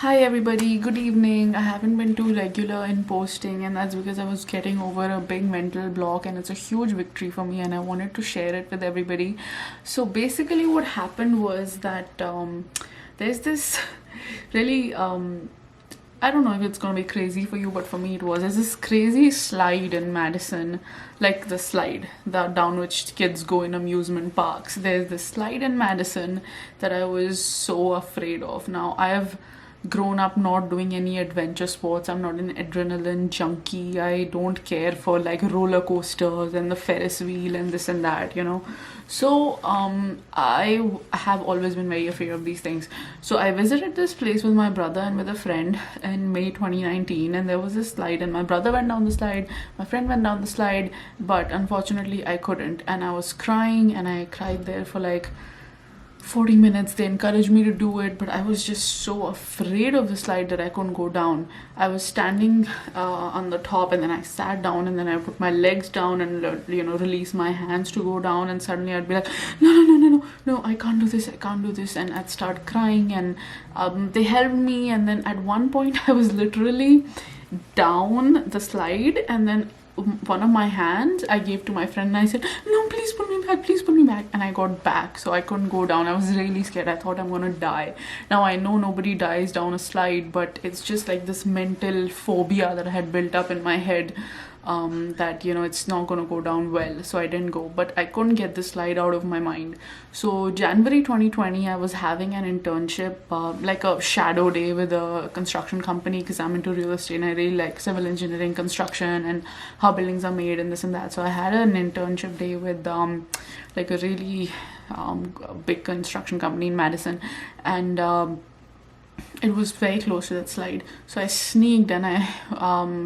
Hi everybody, good evening. I haven't been too regular in posting, and that's because I was getting over a big mental block, and it's a huge victory for me, and I wanted to share it with everybody. So basically, what happened was that there's this really I don't know if it's gonna be crazy for you, but for me it was. There's this crazy slide in Madison, like the slide that down which kids go in amusement parks. There's this slide in Madison that I was so afraid of. Now I have grown up not doing any adventure sports. I'm not an adrenaline junkie. I don't care for like roller coasters and the Ferris wheel and this and that. So I have always been very afraid of these things. So I visited this place with my brother and with a friend in May 2019, and there was this slide, and my brother went down the slide, my friend went down the slide, but unfortunately I couldn't, and I was crying, and I cried there for like 40 minutes. They encouraged me to do it, but I was just so afraid of the slide that I couldn't go down. I was standing on the top, and then I sat down, and then I put my legs down and release my hands to go down, and suddenly I'd be like, no, no, no, no, no, no, I can't do this, I can't do this, and I'd start crying, and they helped me, and then at one point I was literally down the slide, and then one of my hands I gave to my friend, and I said, no, please put me back, please put me back, and I got back, so I couldn't go down. I was really scared. I thought I'm gonna die. Now I know nobody dies down a slide, but it's just like this mental phobia that I had built up in my head, that it's not gonna go down well, so I didn't go. But I couldn't get the slide out of my mind. So January 2020, I was having an internship, like a shadow day with a construction company, because I'm into real estate and I really like civil engineering, construction, and how buildings are made and this and that. So I had an internship day with like a really big construction company in Madison, and it was very close to that slide. So I sneaked, and I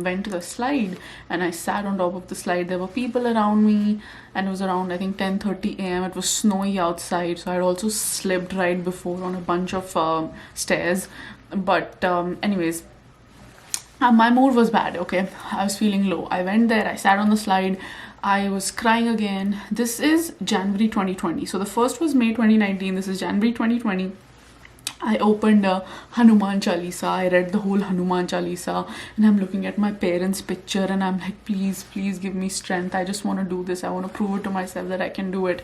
went to the slide, and I sat on top of the slide. There were people around me, and it was around, I think, 10:30 a.m. It was snowy outside, so I had also slipped right before on a bunch of stairs. But anyways, my mood was bad, okay? I was feeling low. I went there, I sat on the slide, I was crying again. This is January 2020. So the first was May 2019, this is January 2020. I opened a Hanuman Chalisa. I read the whole Hanuman Chalisa, and I'm looking at my parents' picture, and I'm like, please, please give me strength. I just want to do this. I want to prove it to myself that I can do it.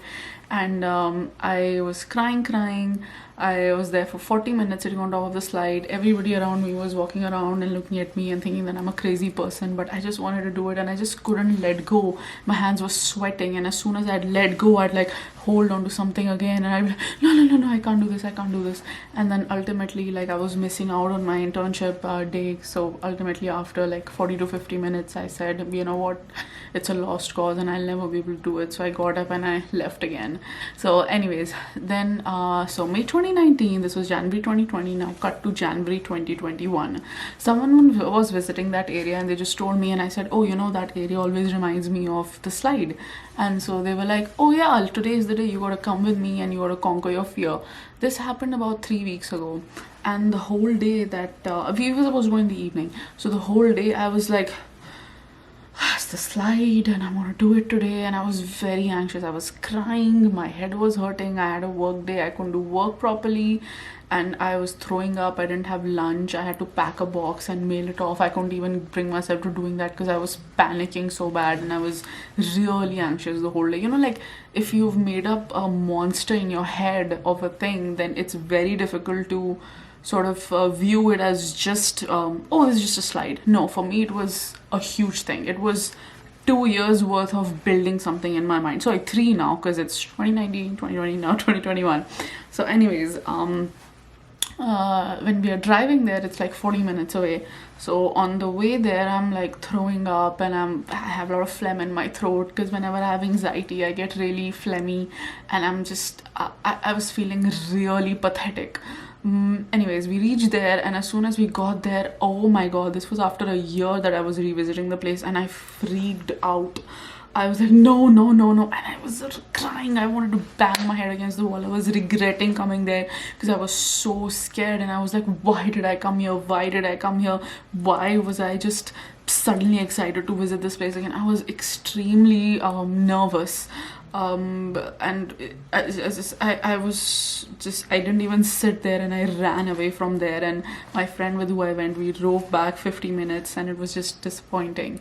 And I was crying. I was there for 40 minutes sitting on top of the slide. Everybody around me was walking around and looking at me and thinking that I'm a crazy person, but I just wanted to do it, and I just couldn't let go. My hands were sweating, and as soon as I'd let go, I'd like hold on to something again, and I'd be like, no, no, no, no, I can't do this, I can't do this. And then ultimately, like, I was missing out on my internship day. So ultimately, after like 40 to 50 minutes, I said, you know what, it's a lost cause, and I'll never be able to do it. So I got up and I left again. So anyways, then so May 2019, this was January 2020. Now cut to January 2021. Someone was visiting that area, and they just told me, and I said, oh, that area always reminds me of the slide. And so they were like, oh yeah, today is the day, you gotta come with me and you gotta conquer your fear. This happened about 3 weeks ago, and the whole day that we were supposed to go in the evening, so the whole day I was like, it's the slide, and I want to do it today. And I was very anxious. I was crying, my head was hurting, I had a work day, I couldn't do work properly, and I was throwing up. I didn't have lunch. I had to pack a box and mail it off. I couldn't even bring myself to doing that because I was panicking so bad, and I was really anxious the whole day. Like, if you've made up a monster in your head of a thing, then it's very difficult to sort of view it as just oh, it's just a slide. No, for me it was a huge thing. It was 2 years worth of building something in my mind. Sorry, three now, because it's 2019, 2020, now 2021. So anyways, when we are driving there, it's like 40 minutes away. So on the way there, I'm like throwing up, and I have a lot of phlegm in my throat, because whenever I have anxiety, I get really phlegmy, and I was feeling really pathetic. Anyways, we reached there, and as soon as we got there, oh my god, this was after a year that I was revisiting the place, and I freaked out. I was like, no, no, no, no, and I was crying. I wanted to bang my head against the wall. I was regretting coming there because I was so scared, and I was like, why did I come here? Why did I come here? Why was I just suddenly excited to visit this place again? I was extremely nervous. And I was just, I didn't even sit there, and I ran away from there. And my friend with who I went, we drove back 50 minutes, and it was just disappointing.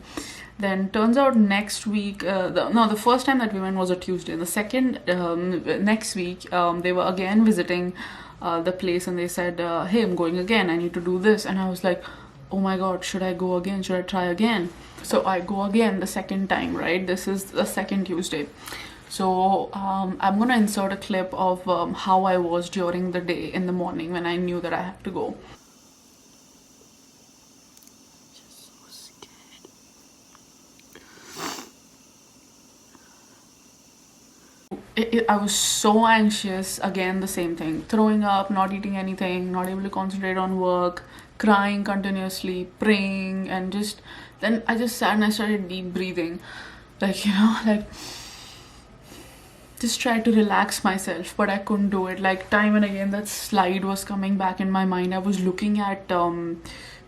Then turns out next week, the first time that we went was a Tuesday. The second, next week, they were again visiting the place, and they said, "Hey, I'm going again. I need to do this." And I was like, "Oh my God, should I go again? Should I try again?" So I go again the second time, right? This is the second Tuesday. So I'm gonna insert a clip of how I was during the day in the morning when I knew that I had to go. I was so anxious. Again, the same thing: throwing up, not eating anything, not able to concentrate on work, crying continuously, praying, and just then I just sat and I started deep breathing, like, like just tried to relax myself, but I couldn't do it. Like, time and again, that slide was coming back in my mind. I was looking at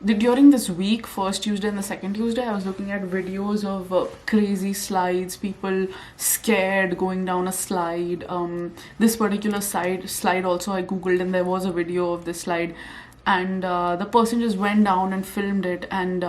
during this week, first Tuesday and the second Tuesday, I was looking at videos of crazy slides, people scared going down a slide. This particular slide also I googled, and there was a video of this slide, and the person just went down and filmed it. And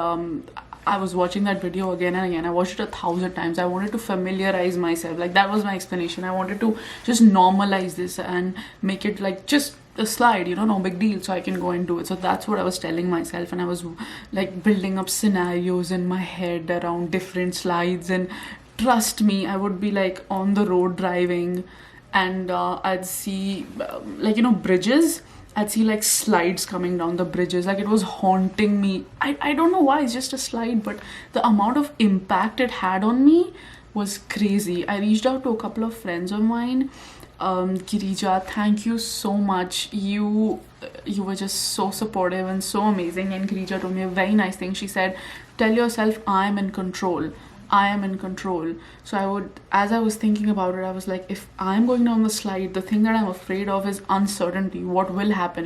I was watching that video again and again. I watched it 1,000 times. I wanted to familiarize myself. Like, that was my explanation. I wanted to just normalize this and make it like just a slide, no big deal, so I can go and do it. So that's what I was telling myself, and I was like building up scenarios in my head around different slides. And trust me, I would be like on the road driving, and I'd see bridges. I'd see like slides coming down the bridges. Like, it was haunting me. I don't know why, it's just a slide, but the amount of impact it had on me was crazy. I reached out to a couple of friends of mine. Girija, thank you so much. You were just so supportive and so amazing. And Girija told me a very nice thing. She said, "Tell yourself I am in control. I am in control." So as I was thinking about it, I was like, if I'm going down the slide, the thing that I'm afraid of is uncertainty. What will happen?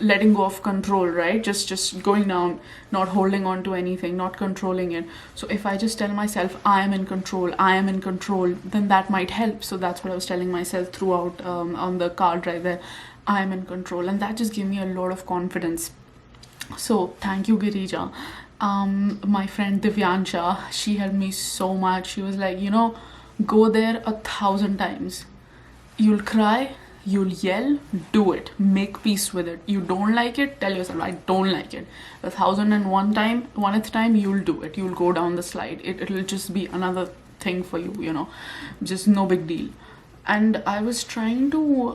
Letting go of control, right? Just going down, not holding on to anything, not controlling it. So if I just tell myself I am in control, I am in control, then that might help. So that's what I was telling myself throughout on the car drive there. I am in control, and that just gave me a lot of confidence. So thank you, Girija. My friend Divyansha, she helped me so much. She was like, go there 1,000 times. You'll cry, you'll yell, do it. Make peace with it. You don't like it, tell yourself, I don't like it. 1,001th time, you'll do it. You'll go down the slide. It'll just be another thing for you, just no big deal. And I was trying to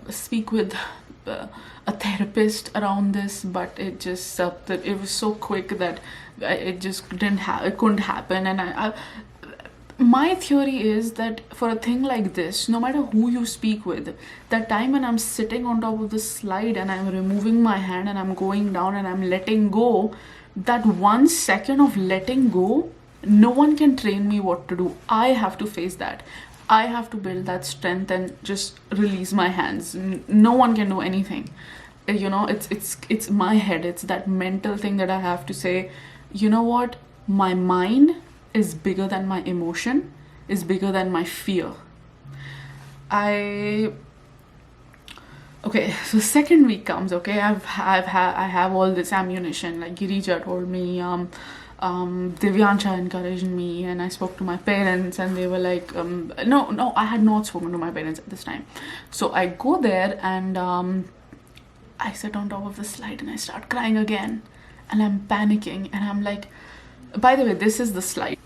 speak with a therapist around this, but it just it was so quick that it just it couldn't happen. And my theory is that for a thing like this, no matter who you speak with, that time when I'm sitting on top of the slide and I'm removing my hand and I'm going down and I'm letting go, that 1 second of letting go, no one can train me what to do. I have to face that. I have to build that strength and just release my hands. No one can do anything. It's my head. It's that mental thing that I have to say, you know what? My mind is bigger than my emotion, is bigger than my fear. Okay, so second week comes. Okay, I have all this ammunition. Like Girija told me, Divyansha encouraged me, and I spoke to my parents, and they were like, no, I had not spoken to my parents at this time. So I go there, and I sit on top of the slide and I start crying again, and I'm panicking, and I'm like, by the way, this is the slide.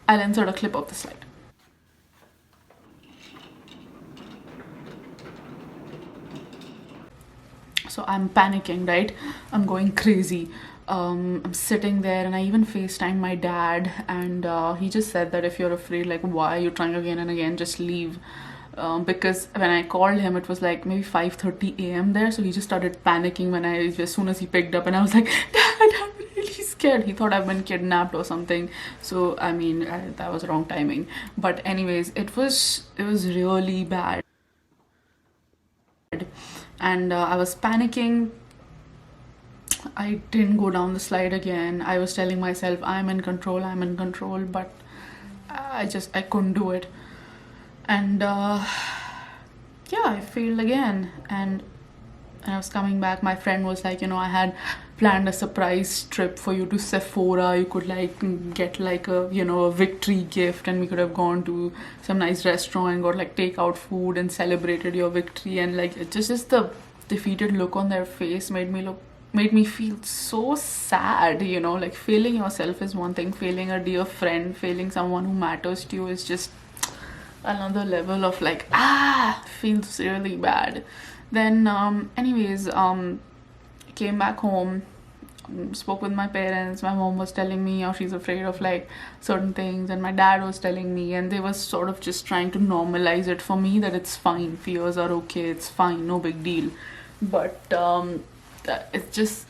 I'll insert a clip of the slide. So I'm panicking, right? I'm going crazy. I'm sitting there, and I even FaceTimed my dad, and he just said that if you're afraid, like, why are you trying again and again, just leave. Because when I called him, it was like maybe 5:30 a.m. there, so he just started panicking as soon as he picked up, and I was like, Dad, I'm really scared. He thought I've been kidnapped or something. So I mean, that was wrong timing. But anyways, it was really bad, and I was panicking. I didn't go down the slide again. I was telling myself I'm in control, but I couldn't do it. And yeah, I failed again. And I was coming back, my friend was like, I had planned a surprise trip for you to Sephora. You could like get like a victory gift, and we could have gone to some nice restaurant and got like takeout food and celebrated your victory. And like it just the defeated look on their face made me feel so sad. Like failing yourself is one thing, failing a dear friend, failing someone who matters to you is just another level of like, feels really bad. Then anyways, came back home, spoke with my parents. My mom was telling me how she's afraid of like certain things, and my dad was telling me, and they was sort of just trying to normalize it for me, that it's fine, fears are okay, it's fine, no big deal. But it's just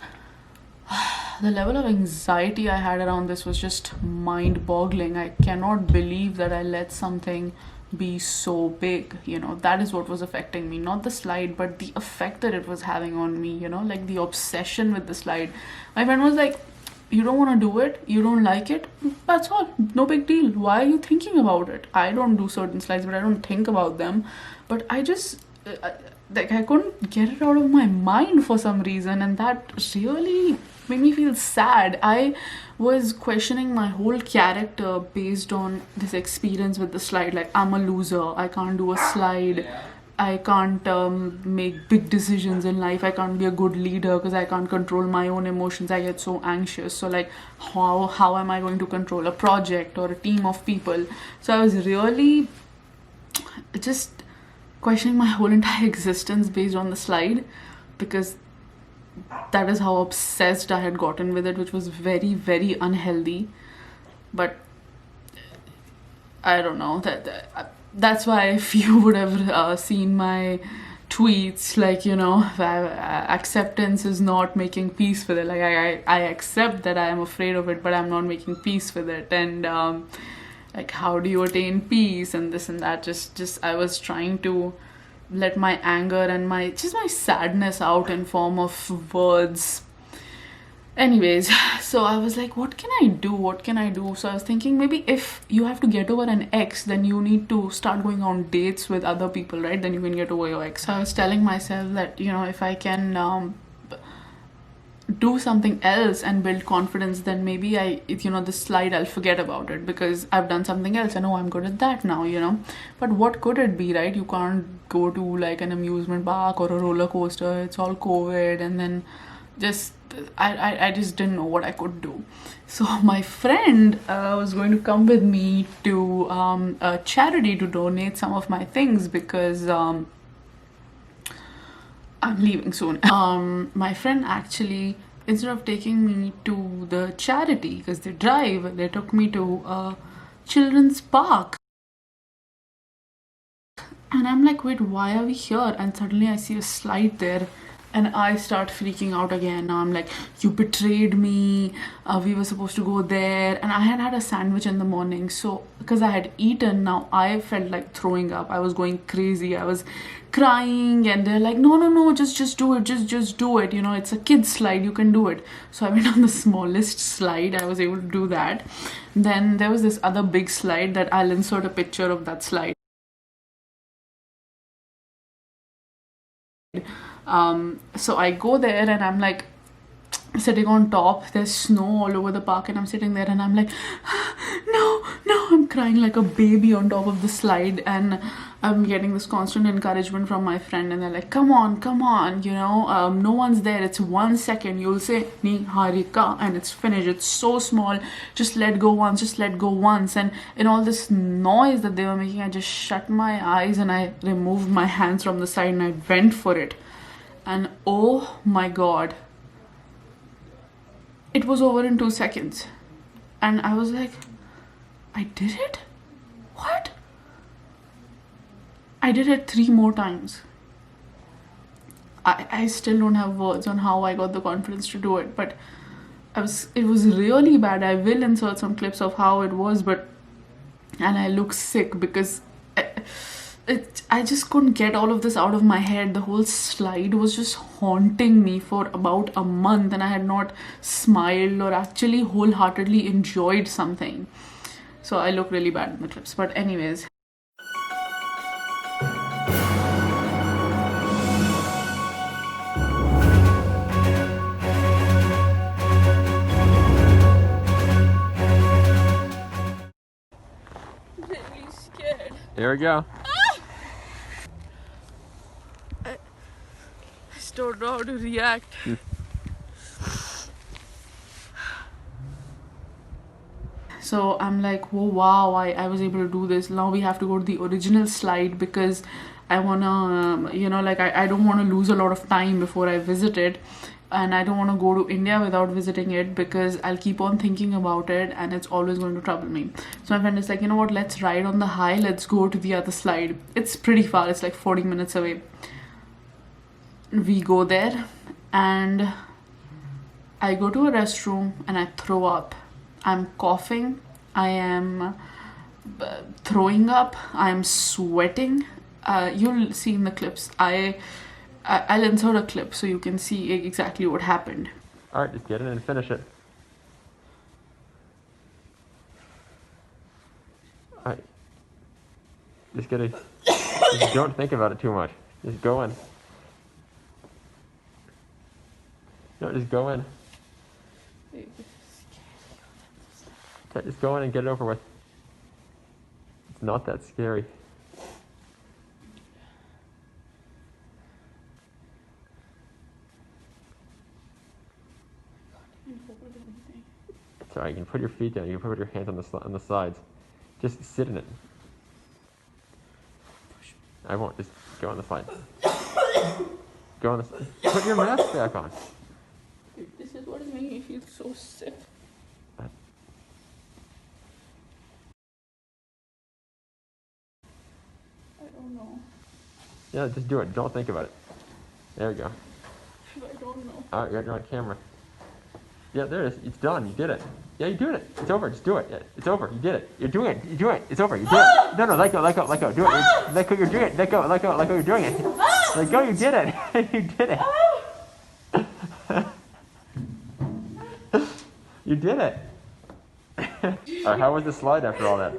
the level of anxiety I had around this was just mind boggling. I cannot believe that I let something be so big. That is what was affecting me, not the slide, but the effect that it was having on me, like the obsession with the slide. My friend was like, you don't want to do it, you don't like it, that's all, no big deal, why are you thinking about it? I don't do certain slides, but I don't think about them. But I just like I couldn't get it out of my mind for some reason, and that really made me feel sad. I was questioning my whole character based on this experience with the slide. Like, I'm a loser, I can't do a slide, I can't make big decisions in life, I can't be a good leader because I can't control my own emotions, I get so anxious. So like, how am I going to control a project or a team of people? So I was really just questioning my whole entire existence based on the slide, because that is how obsessed I had gotten with it, which was very, very unhealthy. But I don't know, that's why if you would have seen my tweets, like, acceptance is not making peace with it. Like, I accept that I am afraid of it, but I'm not making peace with it. And like, how do you attain peace and this and that? Just I was trying to let my anger and my sadness out in form of words. Anyways, so I was like, what can I do? So I was thinking, maybe if you have to get over an ex, then you need to start going on dates with other people, right? Then you can get over your ex. So I was telling myself that, if I can do something else and build confidence, then maybe this slide, I'll forget about it because I've done something else. I know I'm good at that now. But what could it be, right? You can't go to like an amusement park or a roller coaster. It's all COVID. And then I just didn't know what I could do. So my friend was going to come with me to a charity to donate some of my things, because I'm leaving soon. My friend actually, instead of taking me to the charity, because they drive, they took me to a children's park. And I'm like, wait, why are we here? And suddenly I see a slide there, and I start freaking out again. Now I'm like, you betrayed me. We were supposed to go there. And I had a sandwich in the morning. So, because I had eaten, now I felt like throwing up. I was going crazy. I was crying. And they're like, no, just do it. Just do it. It's a kid's slide. You can do it. So I went on the smallest slide. I was able to do that. Then there was this other big slide that I'll insert a picture of that slide. So I go there, and I'm like sitting on top. There's snow all over the park, and I'm sitting there, and I'm like, no, I'm crying like a baby on top of the slide. And I'm getting this constant encouragement from my friend, and they're like, come on, no one's there, it's 1 second, you'll say Niharika and it's finished, it's so small, just let go once. And in all this noise that they were making, I just shut my eyes and I removed my hands from the side and I went for it. And oh my god, it was over in 2 seconds. And I was like, I did it? What? I did it 3 more times. I still don't have words on how I got the confidence to do it, but it was really bad. I will insert some clips of how it was, and I look sick because I just couldn't get all of this out of my head. The whole slide was just haunting me for about a month, and I had not smiled or actually wholeheartedly enjoyed something. So I look really bad in the clips. But anyways. Really scared. Here we go. I don't know how to react. So I'm like, oh wow, I was able to do this. Now we have to go to the original slide because I wanna, like I don't want to lose a lot of time before I visit it. And I don't want to go to India without visiting it because I'll keep on thinking about it and it's always going to trouble me. So my friend is like, you know what, let's ride on the high, let's go to the other slide. It's pretty far, it's like 40 minutes away. We go there and I go to a restroom and I throw up. I'm coughing, I am throwing up, I'm sweating. You'll see in the clips. I'll insert a clip so you can see exactly what happened. Alright, just get in and finish it. Alright. Just don't think about it too much. Just go in. No, just go in. Just go in and get it over with. It's not that scary. It's alright, you can put your feet down, you can put your hands on the sides. Just sit in it. I won't, just go on the slide. Go on the slide. Put your mask back on. This is what is making me feel so sick. I don't know. Yeah, just do it. Don't think about it. There we go. I don't know. Alright, you're on camera. Yeah, there it is. It's done. You did it. Yeah, you're doing it. It's over. Just do it. Yeah, it's over. You did it. You're doing it. You're doing it. It's over. You did it. No, let go. Let go. Let go. Do it. Let go. You're doing it. Let go. Let go. Let go. You're doing it. Let go. You did it. You did it. You did it. Alright, how was the slide after all that?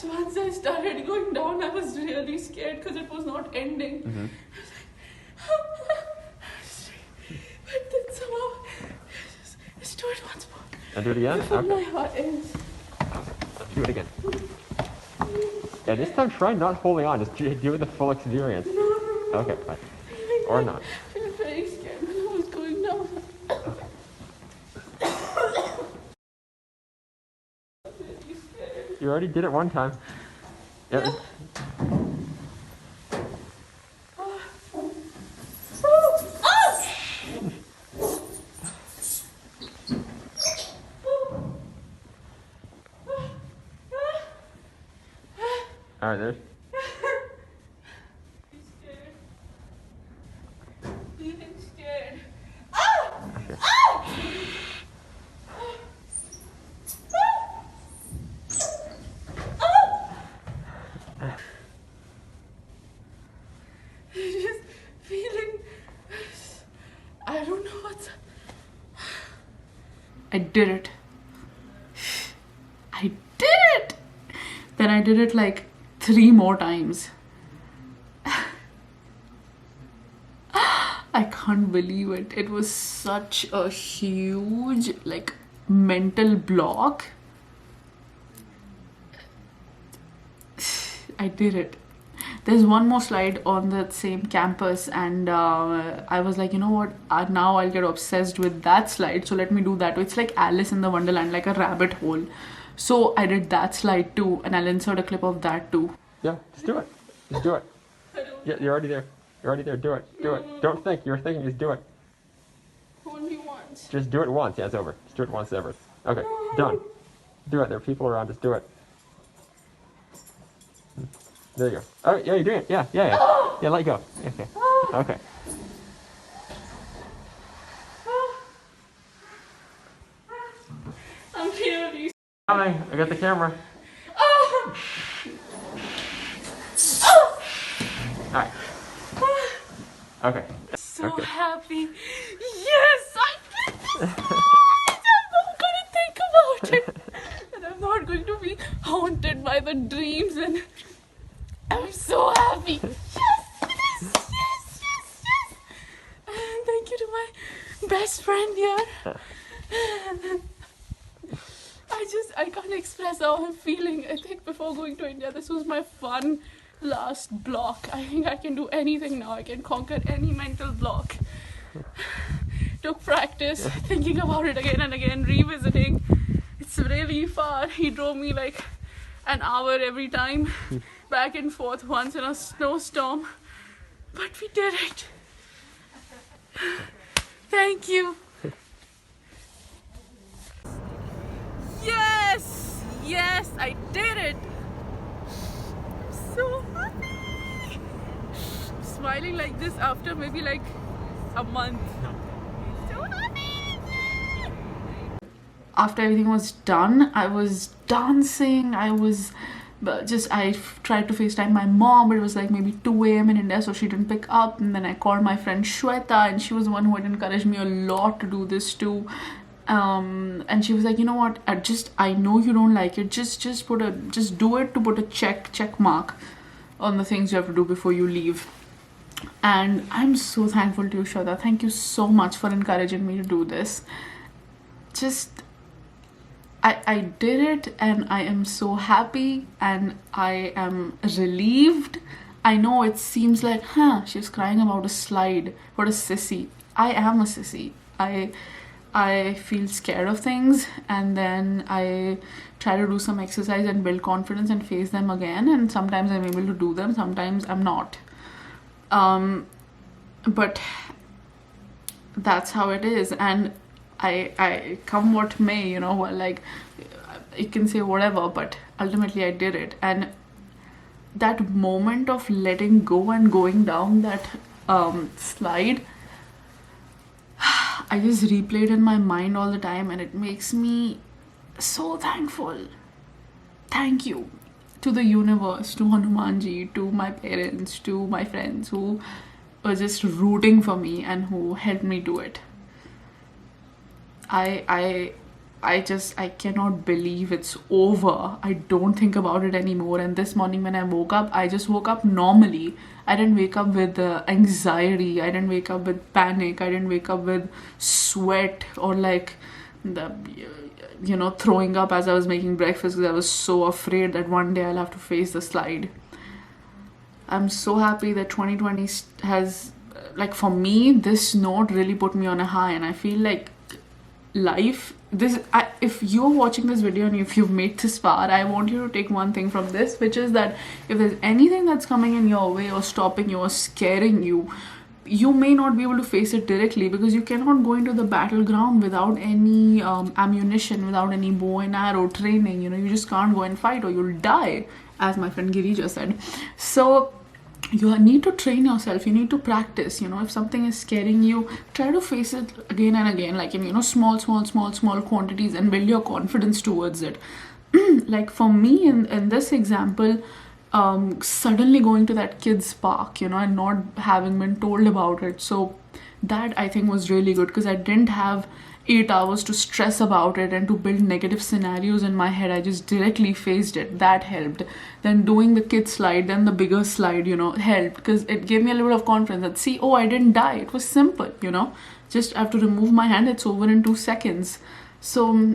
Once I started going down, I was really scared because it was not ending. Mm-hmm. But then somehow, just do it once more. And do it again? Before Okay. my heart ends. Do it again. Yeah, this time try not holding on. Just do it the full experience. No. Okay, fine. Or not. I feel very scared when I was going down. Okay. Really scared. You already did it one time. Yep. Alright, there's. Feeling scared. Okay. Just feeling. I don't know what's. I did it. I did it! Then I did it like 3 more times. I can't believe it. It was such a huge, like, mental block. I did it. There's one more slide on the same campus, and I was like, you know what? Now I'll get obsessed with that slide. So let me do that. It's like Alice in the Wonderland, like a rabbit hole. So I did that slide too, and I'll insert a clip of that too. Yeah, just do it. Just do it. Yeah, you're already there. You're already there. Do it. Do it. Don't think. You're thinking. Just do it. Only once. Just do it once. Yeah, it's over. Just do it once, ever. Okay, done. Do it. There are people around. Just do it. There you go. Oh, yeah, you're doing it. Yeah. Yeah, let go. Okay. Okay. I'm really. Coming. I got the camera. Alright. Okay. So Okay. happy. Yes, I did this. I'm not going to think about it. And I'm not going to best friend here. I can't express how I'm feeling. I think before going to India, this was my fun last block. I think I can do anything now. I can conquer any mental block. Took practice, thinking about it again and again, revisiting. It's really far. He drove me like an hour every time, back and forth, once in a snowstorm. But we did it. Thank you. Yes! Yes, I did it! I'm so happy! Smiling like this after maybe like a month. So happy! After everything was done, I was dancing. I tried to FaceTime my mom, but it was like maybe 2 a.m. in India, so she didn't pick up. And then I called my friend Shweta, and she was the one who had encouraged me a lot to do this too. And she was like, you know what, I know you don't like it, just do it to put a check mark on the things you have to do before you leave. And I'm so thankful to you, Shweta. Thank you so much for encouraging me to do this. I did it, and I am so happy, and I am relieved. I know it seems like, she's crying about a slide. What a sissy. I am a sissy. I feel scared of things, and then I try to do some exercise and build confidence and face them again, and sometimes I'm able to do them, sometimes I'm not. But that's how it is, and I come what may, like, you can say whatever, but ultimately I did it. And that moment of letting go and going down that slide, I just replayed in my mind all the time, and it makes me so thankful. Thank you to the universe, to Hanumanji, to my parents, to my friends who were just rooting for me and who helped me do it. I cannot believe it's over. I don't think about it anymore. And this morning when I woke up, I just woke up normally. I didn't wake up with anxiety. I didn't wake up with panic. I didn't wake up with sweat or like throwing up as I was making breakfast, because I was so afraid that one day I'll have to face the slide. I'm so happy that 2020 has, like, for me, this note really put me on a high, and I feel like if you're watching this video and if you've made this far, I want you to take one thing from this, which is that if there's anything that's coming in your way or stopping you or scaring you, you may not be able to face it directly, because you cannot go into the battleground without any ammunition, without any bow and arrow training. You just can't go and fight or you'll die, as my friend Giri just said. So you need to train yourself. You need to practice. If something is scaring you, try to face it again and again, like in small quantities, and build your confidence towards it. Like for me in this example, suddenly going to that kids park, and not having been told about it, so that I think was really good, because I didn't have 8 hours to stress about it and to build negative scenarios in my head. I just directly faced it. That helped. Then doing the kid slide, then the bigger slide, helped, because it gave me a little bit of confidence that, see, I didn't die. It was simple, just have to remove my hand. It's over in 2 seconds. So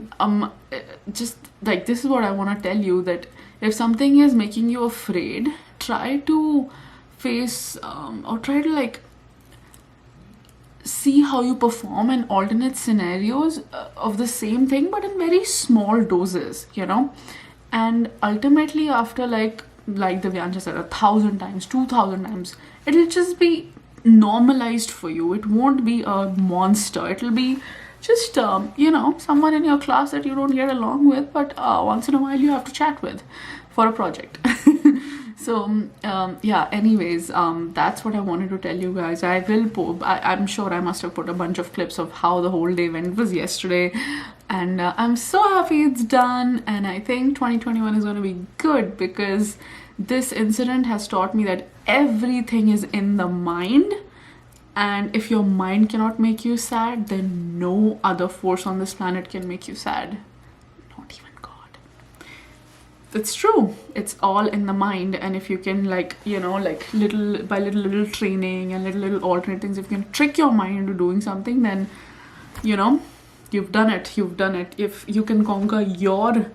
just like, this is what I want to tell you, that if something is making you afraid, try to face or try to like see how you perform in alternate scenarios of the same thing, but in very small doses, and ultimately after like Devyanja said, 1,000 times, 2,000 times, it'll just be normalized for you. It won't be a monster. It'll be just someone in your class that you don't get along with, but once in a while you have to chat with for a project. So anyways, that's what I wanted to tell you guys. I'm sure I must have put a bunch of clips of how the whole day went. It was yesterday, and I'm so happy it's done. And I think 2021 is going to be good, because this incident has taught me that everything is in the mind, and if your mind cannot make you sad, then no other force on this planet can make you sad. Not even God. It's true. It's all in the mind. And if you can little by little training and little alternate things, if you can trick your mind into doing something, then you know, you've done it. You've done it. If you can conquer your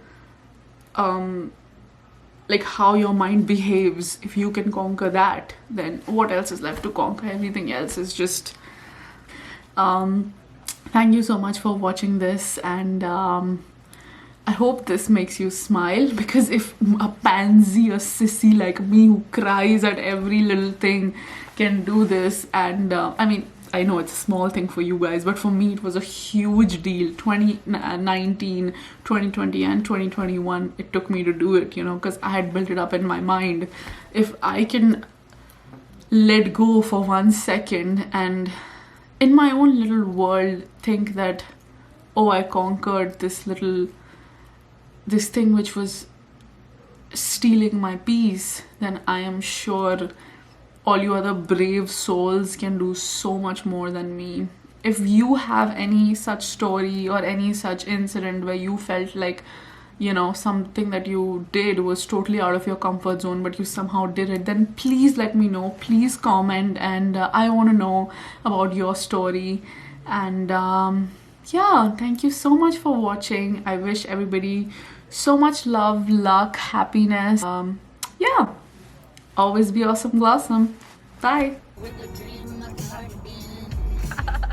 like how your mind behaves, if you can conquer that, then what else is left to conquer? Everything else is just thank you so much for watching this, and I hope this makes you smile, because if a pansy, a sissy like me who cries at every little thing can do this, and I mean, I know it's a small thing for you guys, but for me it was a huge deal. 2019, 2020 and 2021, it took me to do it, you know, because I had built it up in my mind. If I can let go for 1 second and in my own little world think that, oh, I conquered this thing which was stealing my peace, then I am sure all you other brave souls can do so much more than me. If you have any such story or any such incident where you felt like, you know, something that you did was totally out of your comfort zone, but you somehow did it, then please let me know. Please comment, and I want to know about your story. And yeah, thank you so much for watching. I wish everybody so much love, luck, happiness. Yeah, always be awesome, blossom. Bye. With a dream, like a heartbeat.